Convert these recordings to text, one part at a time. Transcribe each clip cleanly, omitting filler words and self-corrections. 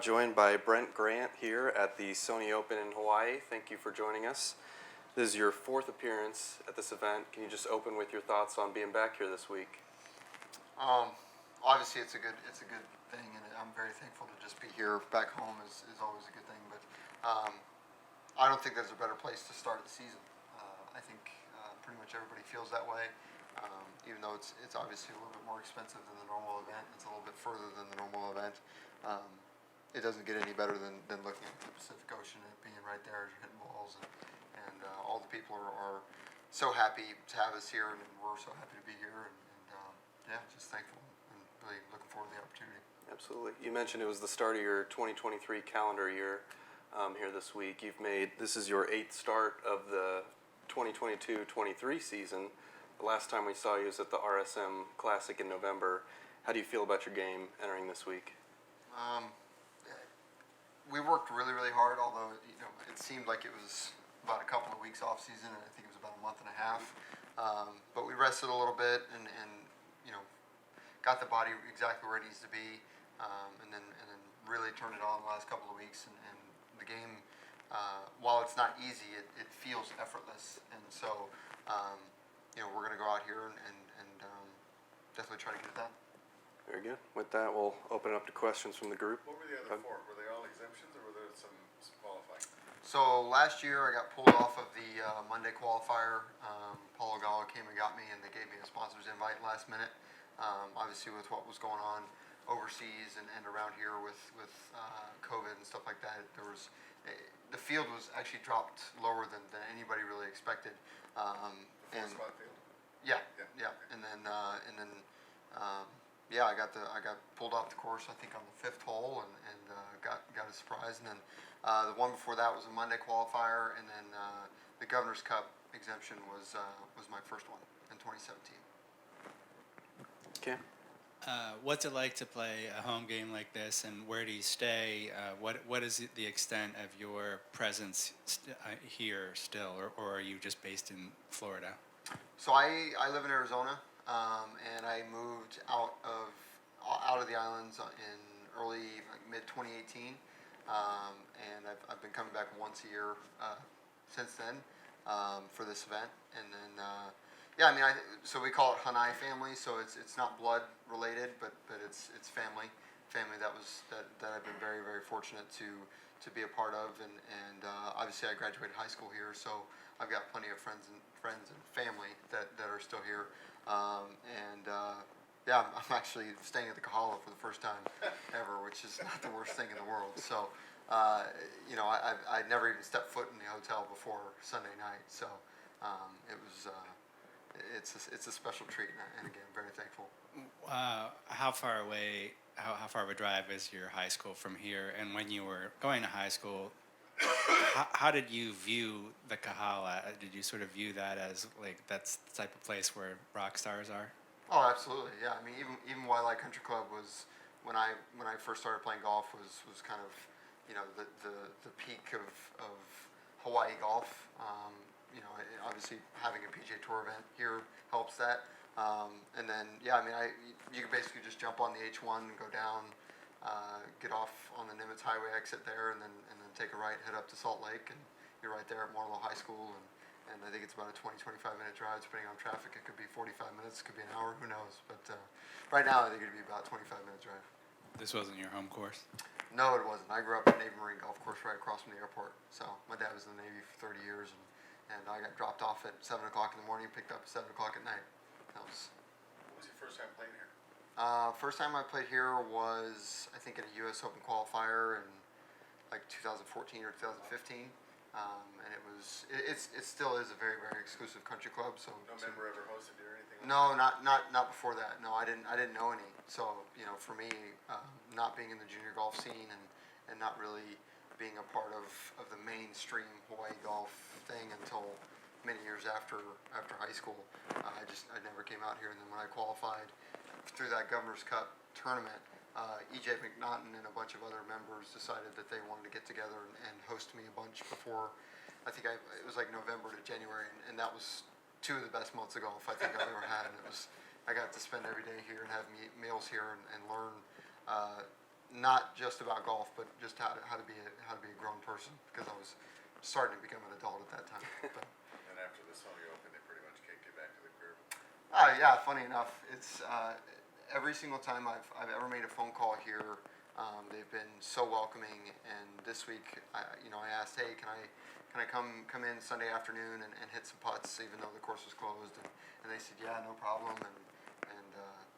joined by Brent Grant here at the Sony Open in Hawaii. Thank you for joining us. This is your fourth appearance at this event. Can you just open with your thoughts on being back here this week? Obviously, it's a good thing, and I'm very thankful to just be here. Back home is always a good thing, but I don't think there's a better place to start the season. I think pretty much everybody feels that way. Even though it's obviously a little bit more expensive than the normal event, it's a little bit further than the normal event. It doesn't get any better than looking at the Pacific Ocean and being right there as you're hitting balls, and all the people are so happy to have us here, and we're so happy to be here, and just thankful and really looking forward to the opportunity. Absolutely. You mentioned it was the start of your 2023 calendar year here this week. This is your 8th start of the 2022-23 season. The last time we saw you was at the RSM Classic in November. How do you feel about your game entering this week? We worked really, really hard, although it seemed like it was about a couple of weeks off season, and I think it was about a month and a half. But we rested a little bit and got the body exactly where it needs to be, and then really turned it on the last couple of weeks. And the game, while it's not easy, it feels effortless. And so, we're going to go out here and definitely try to get it done. Very good. With that, we'll open it up to questions from the group. What were the other four? Were they all exemptions, or were there some qualifying? So last year I got pulled off of the Monday qualifier. Paul Gallo came and got me, and they gave me a sponsor's invite last minute. Obviously, with what was going on overseas and around here with COVID and stuff like that, the field was actually dropped lower than anybody really expected. Spot field. Yeah. And then I got pulled off the course, I think on the 5th hole, and got a surprise. And then the one before that was a Monday qualifier, and then the Governor's Cup exemption was my first one in 2017. Okay. What's it like to play a home game like this, and where do you stay? What is the extent of your presence here still, or are you just based in Florida? So I live in Arizona, and I moved out of the islands in early mid 2018, and I've been coming back once a year since then for this event, and then. So we call it Hanai family. So it's not blood related, but it's family that I've been very, very fortunate to be a part of, and obviously I graduated high school here, so I've got plenty of friends and family that are still here, I'm actually staying at the Kahala for the first time ever, which is not the worst thing in the world. So I'd never even stepped foot in the hotel before Sunday night, so it was. It's a special treat, and again, very thankful. How far of a drive is your high school from here? And when you were going to high school, how did you view the Kahala? Did you sort of view that as like that's the type of place where rock stars are? Oh, absolutely, yeah. I mean, even Waialae Country Club was when I first started playing golf was kind of the peak of Hawaii golf. Obviously having a PGA Tour event here helps that. And then, you can basically just jump on the H1 and go down, get off on the Nimitz Highway exit there, and then take a right, head up to Salt Lake, and you're right there at Marlow High School. And I think it's about a 20-25 minute drive, depending on traffic. It could be 45 minutes, it could be an hour, who knows. But right now, I think it'd be about a 25 minute drive. This wasn't your home course? No, it wasn't. I grew up at Navy Marine Golf Course right across from the airport. So my dad was in the Navy for 30 years, and I got dropped off at 7 o'clock in the morning and picked up at 7 o'clock at night. What was your first time playing here? First time I played here was, I think, at a U.S. Open qualifier in like 2014 or 2015. And it still is a very, very exclusive country club. So no member ever hosted you or anything? No, not before that. No, I didn't know any. So for me, not being in the junior golf scene and not really being a part of the mainstream Hawaii golf thing until many years after high school, I never came out here. And then when I qualified through that Governor's Cup tournament, E.J. McNaughton and a bunch of other members decided that they wanted to get together and host me a bunch before. I think it was like November to January, and that was 2 of the best months of golf I think I've ever had. And I got to spend every day here and have meals here and learn not just about golf, but just how to be a grown person, because I was starting to become an adult at that time. But, And after the Sony Open, they pretty much kicked you back to the crib. yeah, funny enough, it's every single time I've ever made a phone call here, they've been so welcoming. And this week, I asked, hey, can I come in Sunday afternoon and hit some putts, even though the course was closed, and they said, yeah, no problem.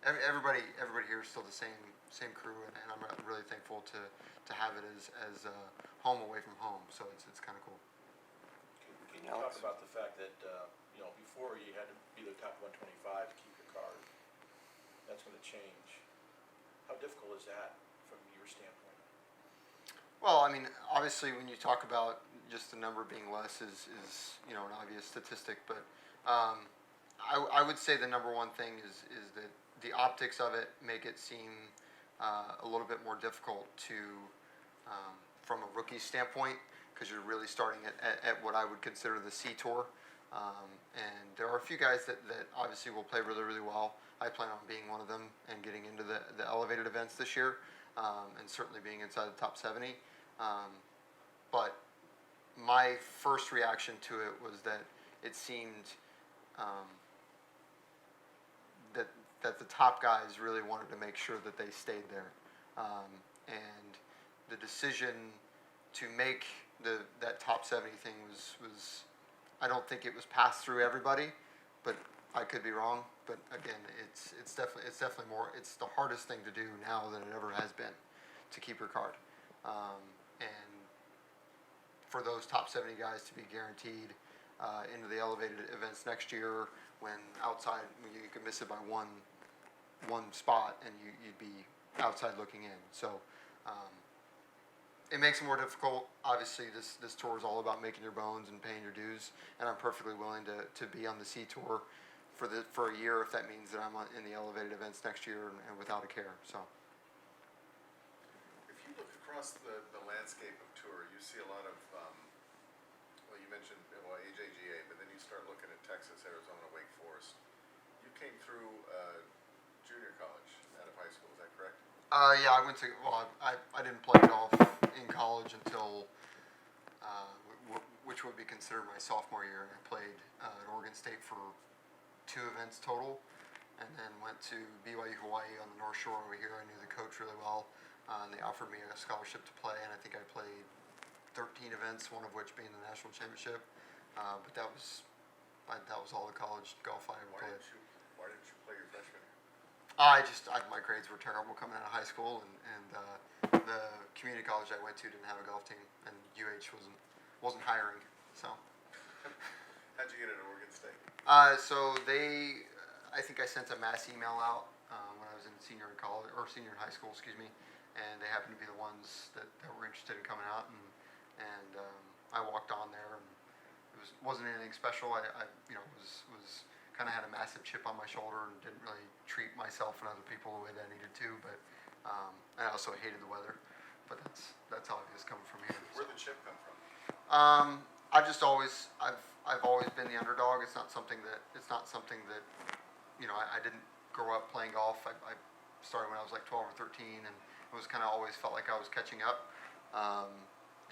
And everybody here is still the same crew, and I'm really thankful to have it as home away from home. So it's kind of cool. Can you talk about the fact that, before you had to be the top 125 to keep your card? That's going to change. How difficult is that from your standpoint? Well, I mean, obviously, when you talk about just the number being less is an obvious statistic, but I would say the number one thing is that the optics of it make it seem a little bit more difficult to from a rookie standpoint, because you're really starting at what I would consider the C Tour. And there are a few guys that obviously will play really, really well. I plan on being one of them and getting into the elevated events this year, and certainly being inside the top 70. But my first reaction to it was that it seemed that the top guys really wanted to make sure that they stayed there. And the decision to make that top 70 thing was I don't think it was passed through everybody, but I could be wrong. But again, it's definitely more. It's the hardest thing to do now than it ever has been, to keep your card. And for those top 70 guys to be guaranteed into the elevated events next year, when you could miss it by one spot and you'd be outside looking in. So it makes it more difficult. Obviously, this tour is all about making your bones and paying your dues, and I'm perfectly willing to be on the C Tour for a year if that means that I'm in the elevated events next year and without a care. So. If you look across the landscape of tour, you see a lot of, well, you mentioned AJGA, but then you start looking at Texas, Arizona, Wake Forest. You came through junior college out of high school, is that correct? Yeah, I went to. Well, I didn't play golf in college until which would be considered my sophomore year. I played at Oregon State for 2 events total, and then went to BYU Hawaii on the North Shore over here. I knew the coach really well, and they offered me a scholarship to play, and I think I played 13 events, one of which being the national championship. But that was all the college golf I ever played. Why didn't you play your freshman year? My grades were terrible coming out of high school, and the community college I went to didn't have a golf team, and UH wasn't hiring. So. How'd you get into Oregon State? So I think I sent a mass email out when I was in senior in high school, excuse me, and they happened to be the ones that were interested in coming out, and I walked on there, and it wasn't anything special. I was kind of had a massive chip on my shoulder and didn't really treat myself and other people the way that I needed to, but I also hated the weather. But that's obvious coming from here. Where'd the chip come from? I've always been the underdog. It's not something that I didn't grow up playing golf. I started when I was like 12 or 13, and it was kind of always felt like I was catching up.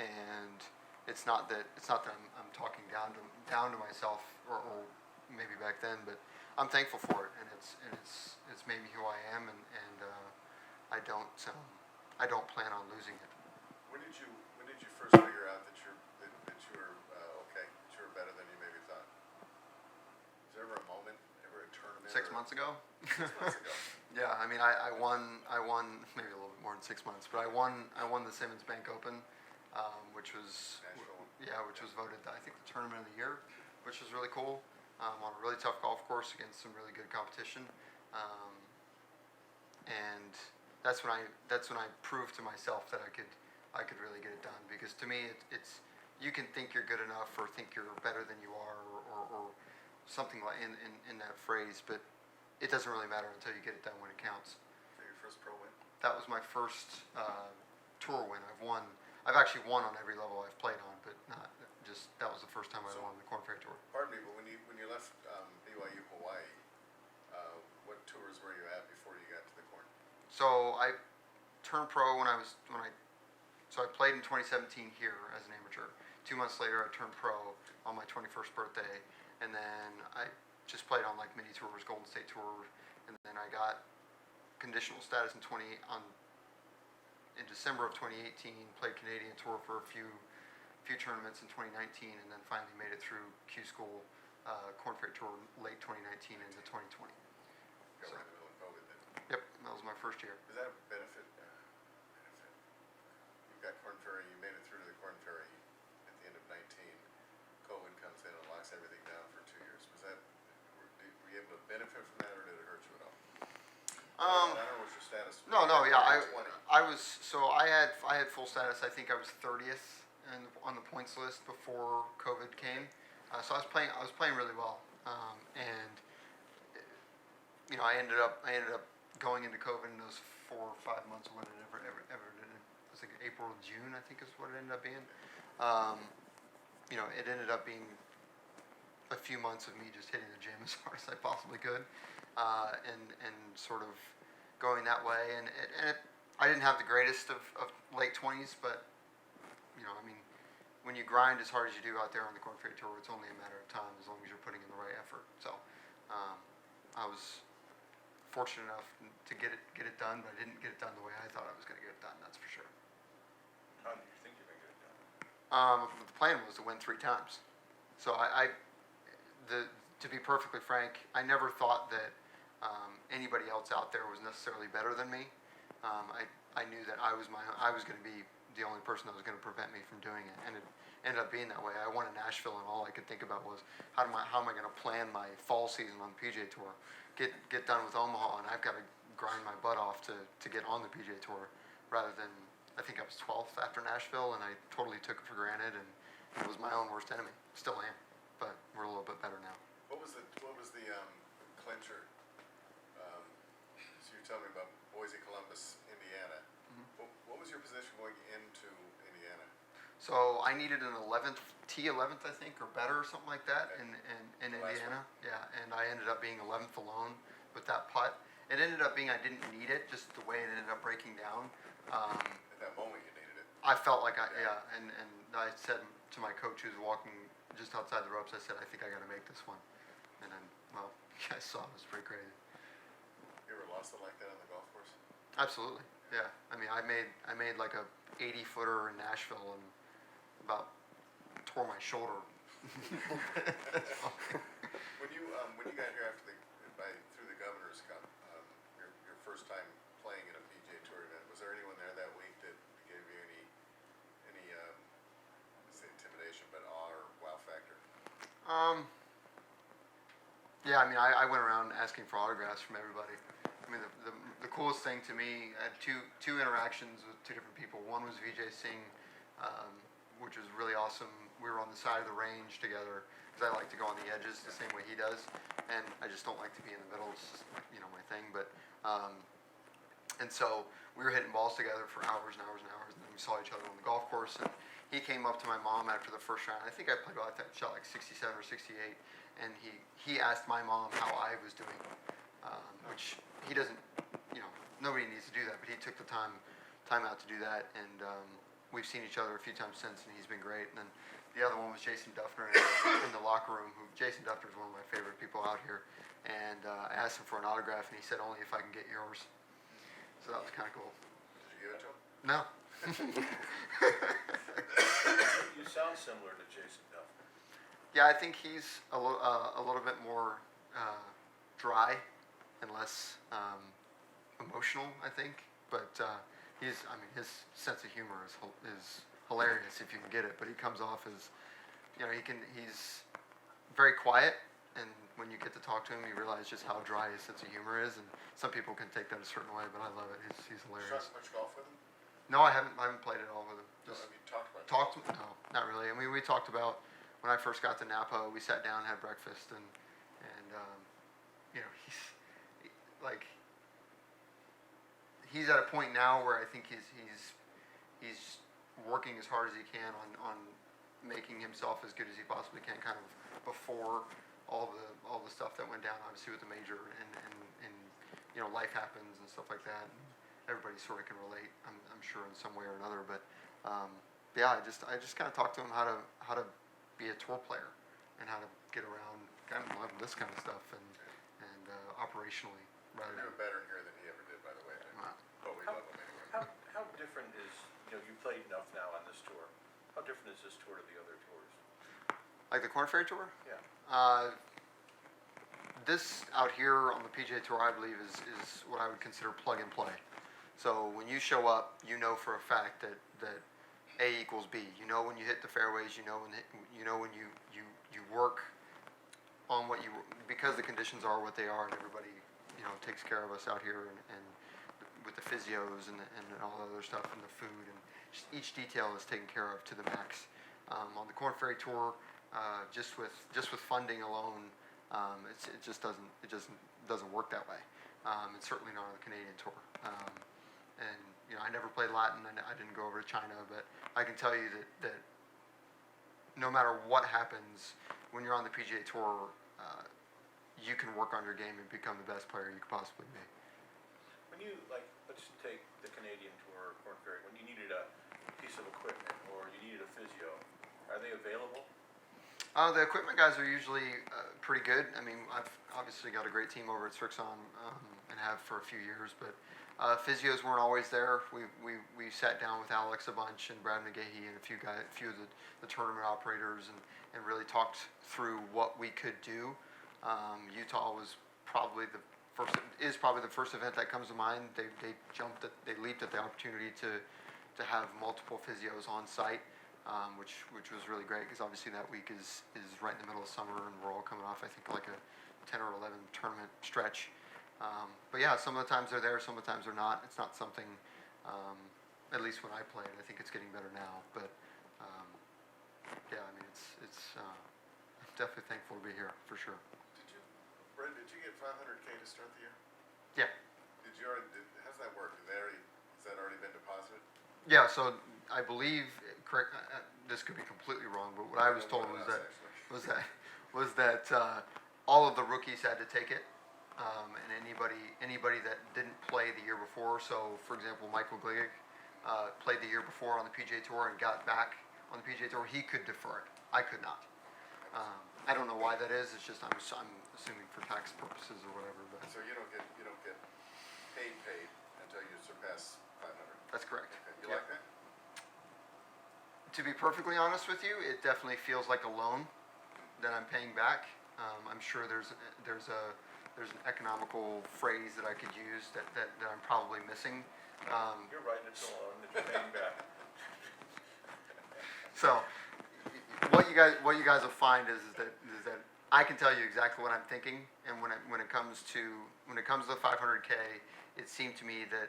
And it's not that I'm talking down to myself or maybe back then, but I'm thankful for it, and it's made me who I am, and I don't plan on losing it. When did you first figure out that you were okay, that you were better than you maybe thought? Was there ever a moment, ever a tournament? 6 months ago. 6 months ago. Yeah, I mean, I won maybe a little bit more than 6 months, but I won the Simmons Bank Open, which was voted I think the tournament of the year, which was really cool. On a really tough golf course against some really good competition, and that's when I proved to myself that I could really get it done. Because to me, it's you can think you're good enough or think you're better than you are or something like in that phrase, but it doesn't really matter until you get it done when it counts. For your first pro win? That was my first tour win. I've actually won on every level I've played on, but not just that was the first time I won the Korn Ferry Tour. Pardon me, but when you left BYU Hawaii, what tours were you at before you got to the Korn? So I turned pro so I played in 2017 here as an amateur. 2 months later, I turned pro on my 21st birthday, and then I just played on like mini tours, Golden State Tour, and then I got conditional status in December of 2018. Played Canadian Tour for a few tournaments in 2019, and then finally made it through Q School Corn Ferry Tour late 2019 into 2020. Got So- right in the middle of COVID then. Yep, that was my first year. Is that a benefit? You've got Corn Ferry, you made it through to the Corn Ferry at the end of 19. COVID comes in and locks everything down for 2 years. Were you able to benefit from that, or did it hurt you at all? I don't know what's your status. No, yeah, I 20. had full status. I think I was 30th on the points list before COVID came. So I was playing really well, and you know, I ended up going into COVID in those 4 or 5 months when it ever did. It was like April, June, I think is what it ended up being. You know, it ended up being a few months of me just hitting the gym as hard as I possibly could, and sort of going that way. And I didn't have the greatest of late 20s, but you know, I mean, when you grind as hard as you do out there on the Corn Ferry Tour, it's only a matter of time as long as you're putting in the right effort. So I was fortunate enough to get it done, but I didn't get it done the way I thought I was going to get it done. That's for sure. How do you think you're gonna get it done? The plan was to win 3 times. So to be perfectly frank, I never thought that anybody else out there was necessarily better than me. I knew that I was going to be the only person that was going to prevent me from doing it, and it ended up being that way. I won in Nashville, and all I could think about was how am I going to plan my fall season on the PGA Tour, get done with Omaha, and I've got to grind my butt off to get on the PGA Tour, rather than I think I was 12th after Nashville, and I totally took it for granted, and it was my own worst enemy. Still am, but we're a little bit better now. What was the clincher? So you're telling me about Boise, Columbus, Indiana. What was your position going into Indiana? So I needed an 11th, I think, or better, or something like that, Okay. in The last Indiana. Yeah, and I ended up being 11th alone with that putt. It ended up being I didn't need it, just the way it ended up breaking down. At that moment, you needed it. I felt like and I said to my coach who's walking just outside the ropes, I said, I think I got to make this one. And then, well, you guys saw it was pretty crazy. You ever lost it like that on the golf course? Absolutely, yeah. I mean, I made like a 80-footer in Nashville and about tore my shoulder. When you got here through the Governor's Cup, your first time playing in a PGA Tour event, was there anyone there that week that gave you any say intimidation, but awe or wow factor? Yeah, I mean, I went around asking for autographs from everybody. I mean, the coolest thing to me, I had two interactions with 2 different people. One was Vijay Singh, which was really awesome. We were on the side of the range together because I like to go on the edges the same way he does, and I just don't like to be in the middle. It's just, you know, my thing. But and so we were hitting balls together for hours and hours and hours, and then we saw each other on the golf course. And he came up to my mom after the first round. I think I played well. I think I shot like 67 or 68, and he asked my mom how I was doing, which he doesn't. You know, nobody needs to do that, but he took the time out to do that, and we've seen each other a few times since, and he's been great. And then the other one was Jason Duffner in the locker room. Jason Duffner is one of my favorite people out here, and I asked him for an autograph, and he said only if I can get yours. So that was kind of cool. Did you give it to him? No. You sound similar to Jason Duffner. Yeah, I think he's a little bit more dry and less emotional, I think. But his sense of humor is hilarious if you can get it. But he comes off as, you know, he's very quiet, and when you get to talk to him, you realize just how dry his sense of humor is. And some people can take that a certain way, but I love it. He's hilarious. Shot much golf with him? No, I haven't played it all with him. Just Have you talked about talked. No, not really. I mean, we talked about when I first got to Napa. We sat down, had breakfast, and you know, he's at a point now where I think he's working as hard as he can on making himself as good as he possibly can, kind of before all the stuff that went down, obviously with the major and you know, life happens and stuff like that. everybody sort of can relate. I'm sure in some way or another, but yeah, I just kind of talked to him how to be a tour player and how to get around kind of this kind of stuff and operationally I rather do than. it better here than he ever did, by the way. But we love him anyway. How different is, you played enough now on this tour. How different is this tour to the other tours? Like the Corn Ferry Tour? Yeah. This out here on the PGA Tour, I believe, is what I would consider plug and play. So when you show up, you know for a fact that A equals B. You know when you hit the fairways. You know when you work on what you, because the conditions are what they are, and everybody takes care of us out here and with the physios and all the other stuff and the food and just each detail is taken care of to the max. On the Corn Ferry Tour, just with funding alone. It just doesn't work that way. It's certainly not on the Canadian Tour. And I never played Latin, and I didn't go over to China, but I can tell you that no matter what happens when you're on the PGA Tour, you can work on your game and become the best player you could possibly be. When you, let's take the Canadian Tour or Corn Ferry, when you needed a piece of equipment or you needed a physio, are they available? The equipment guys are usually pretty good. I mean, I've obviously got a great team over at Strixon and have for a few years, but physios weren't always there. We sat down with Alex a bunch and Brad McGahee and a few of the tournament operators and really talked through what we could do. Utah was probably the first event that comes to mind. They leaped at the opportunity to have multiple physios on site. Which was really great because obviously that week is right in the middle of summer and we're all coming off I think like a 10 or 11 tournament stretch. But yeah, some of the times they're there, some of the times they're not. It's not something, at least when I played, I think it's getting better now. But yeah, I mean it's I'm definitely thankful to be here for sure. Brent, did you get 500K to start the year? Yeah. How's that work? Has that already been deposited? Yeah. So I believe correct. This could be completely wrong, but what I was told was that all of the rookies had to take it, and anybody that didn't play the year before. So, for example, Michael Gligic played the year before on the PGA Tour and got back on the PGA Tour. He could defer it. I could not. I don't know why that is. It's just I'm assuming for tax purposes or whatever. But So you don't get paid until you surpass 500. that's correct. Okay. You like that? To be perfectly honest with you, it definitely feels like a loan that I'm paying back. I'm sure there's an economical phrase that I could use that I'm probably missing. You're right, it's a loan that you're paying back. So what you guys will find is that I can tell you exactly what I'm thinking, and when it comes to the 500K, it seemed to me that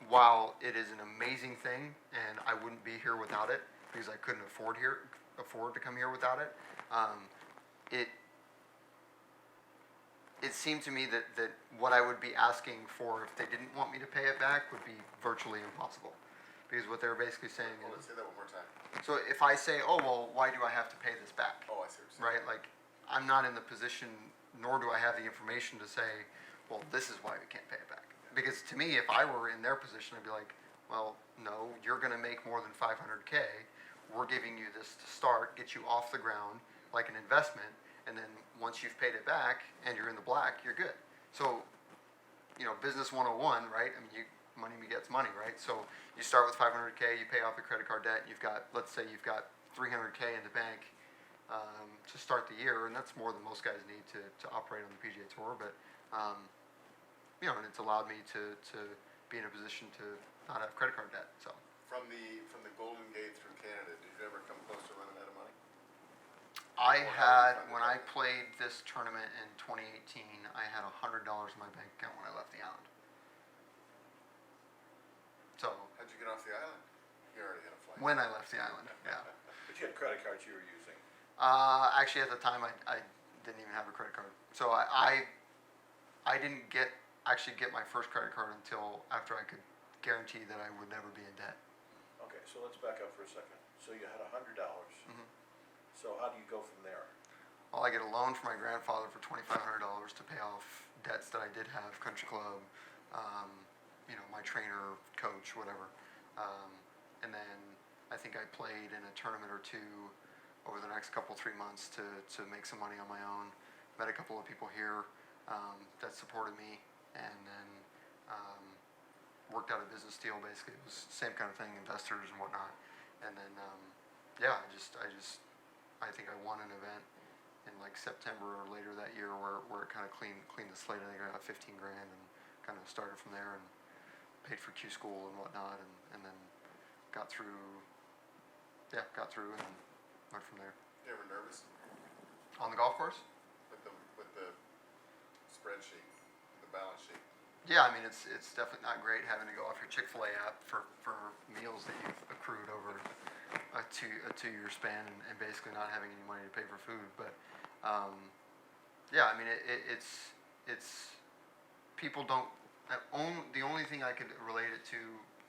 while it is an amazing thing, and I wouldn't be here without it because I couldn't afford to come here without it. It seemed to me that what I would be asking for if they didn't want me to pay it back would be virtually impossible, because what they're basically saying Well, is. let's say that one more time. So if I say, oh, well, why do I have to pay this back? Oh, I see what you're saying. Right? Like, I'm not in the position, nor do I have the information to say, well, this is why we can't pay it back. Because to me, if I were in their position, I'd be like, well, no, you're going to make more than 500K. We're giving you this to start, get you off the ground like an investment. And then once you've paid it back and you're in the black, you're good. So, business 101, right? I mean, money begets money, right? So you start with 500K, you pay off the credit card debt, let's say you've got 300K in the bank to start the year, and that's more than most guys need to operate on the PGA Tour. But and it's allowed me to be in a position to not have credit card debt. So From the Golden Gate through Canada, did you ever come close to running out of money? I Or how had, did you when find I it? played this tournament in 2018, I had $100 in my bank account when I left the island. So How'd you get off the island? You already had a flight. when I left the island, yeah. But you had credit cards you were using. Actually, at the time, I didn't even have a credit card. So I didn't actually get my first credit card until after I could guarantee that I would never be in debt. Okay, so let's back up for a second. So you had $100. Mhm. So how do you go from there? Well, I get a loan from my grandfather for $2,500 to pay off debts that I did have, country club, you know, my trainer, coach, whatever. And then I think I played in a tournament or two over the next 3 months to make some money on my own. Met a couple of people here that supported me, and then worked out a business deal. Basically, it was the same kind of thing, investors and whatnot. And then yeah, I think I won an event in like September or later that year where it kind of cleaned the slate. I think I got 15 grand and kind of started from there and paid for Q school and whatnot, and then got through and went from there. You ever nervous On the golf course? with the spreadsheet, the balance sheet? Yeah, I mean it's definitely not great having to go off your Chick-fil-A app for meals that you've accrued over a 2-year span and basically not having any money to pay for food. But yeah, I mean it's people don't. The only thing I could relate it to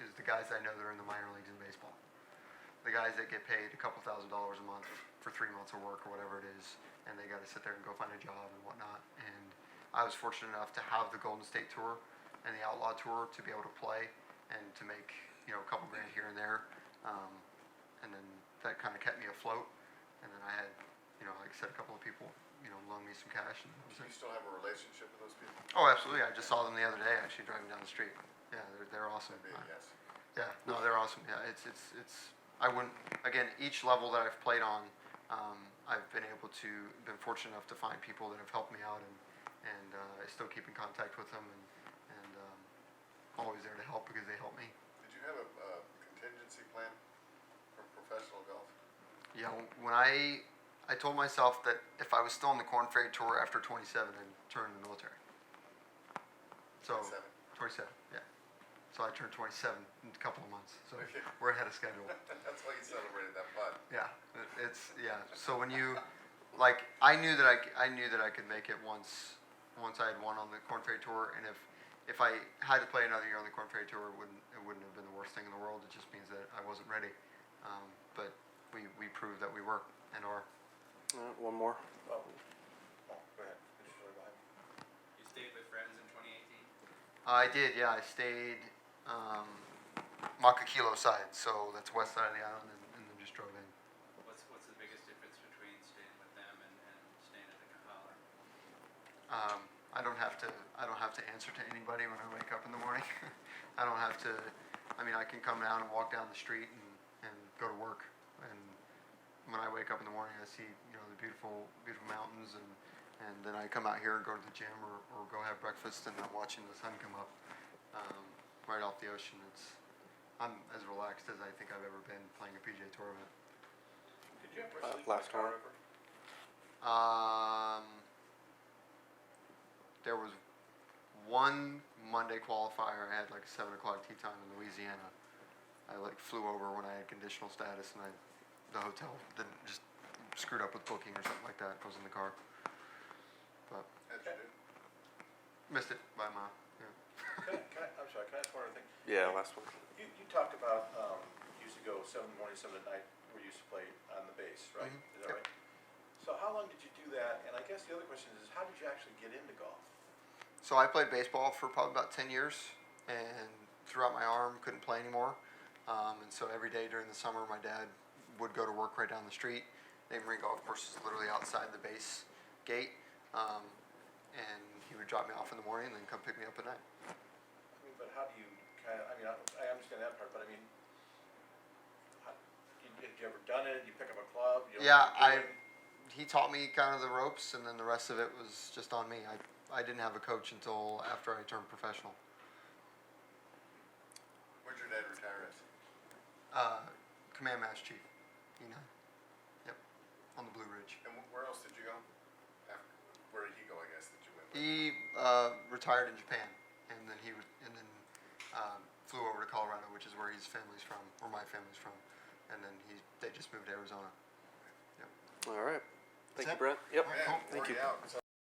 is the guys I know that are in the minor leagues in baseball. The guys that get paid a couple $1,000s a month for 3 months of work or whatever it is, and they got to sit there and go find a job and whatnot. And I was fortunate enough to have the Golden State Tour and the Outlaw Tour to be able to play and to make, you know, a couple grand here and there. And then that kind of kept me afloat. And then I had, you know, like I said, a couple of people, you know, loan me some cash. And that was Do you it. still have a relationship with those people? Oh, absolutely. I just saw them the other day actually driving down the street. Yeah, they're awesome. Maybe, yes. Yeah, no, they're awesome. Yeah, it's. I wouldn't. Again, each level that I've played on, I've been fortunate enough to find people that have helped me out, and I still keep in contact with them, and always there to help because they help me. Did you have a contingency plan for professional golf? Yeah, when I told myself that if I was still on the Corn Ferry Tour after 27, I'd turn in the military. So 27, yeah. So I turned 27 in a couple of months. So Okay. we're ahead of schedule. That's why you celebrated that putt. Yeah, yeah. So when you, like, I knew that I could make it once I had won on the Corn Ferry Tour, and if I had to play another year on the Corn Ferry Tour, it wouldn't have been the worst thing in the world. It just means that I wasn't ready. But we proved that we were and are. One more. Oh, go ahead. Finish your line. You stayed with friends in 2018? I did, yeah. I stayed Makakilo side, so that's west side of the island, and then just drove in. What's the biggest difference between staying with them and staying at the Kahala? I don't have to answer to anybody when I wake up in the morning. I don't have to. I mean, I can come down and walk down the street and go to work. And when I wake up in the morning, I see, you know, the beautiful mountains, and then I come out here and go to the gym or go have breakfast, and I'm watching the sun come up right off the ocean. I'm as relaxed as I think I've ever been playing a PGA Tour event. Did you ever sleep in last the car one. ever? There was one Monday qualifier. I had like a 7 o'clock tee time in Louisiana. I like flew over when I had conditional status, and the hotel didn't just screwed up with booking or something like that. I was in the car, but How'd you do? missed it by a mile. Yeah. I'm sorry, can I ask one other thing? Yeah, last one. You talked about, you used to go 7 in the morning, 7 at night, where you used to play on the base, right? Mhm. Is that right? So how long did you do that? And I guess the other question is how did you actually get into golf? So I played baseball for probably about 10 years, and threw out my arm, couldn't play anymore. And so every day during the summer, my dad would go to work right down the street. Name Marine Golf Course is literally outside the base gate, and he would drop me off in the morning and then come pick me up at night. I mean, but how do you kind of, I mean, I understand that part, but I mean, had you ever done it? You pick up a club? You know, Yeah, do it? he taught me kind of the ropes, and then the rest of it was just on me. I didn't have a coach until after I turned professional. Where'd your dad retire as? Command Master Chief, Yep, on the Blue Ridge. And where else did you go? Where did he go, I guess, that you went with? He retired in Japan, and then flew over to Colorado, which is where his family's from, or my family's from, and then they just moved to Arizona. Yep. All right. Thank That's you, it. Brent. Yep. All right, Man, cool. Thank you. 40 out, so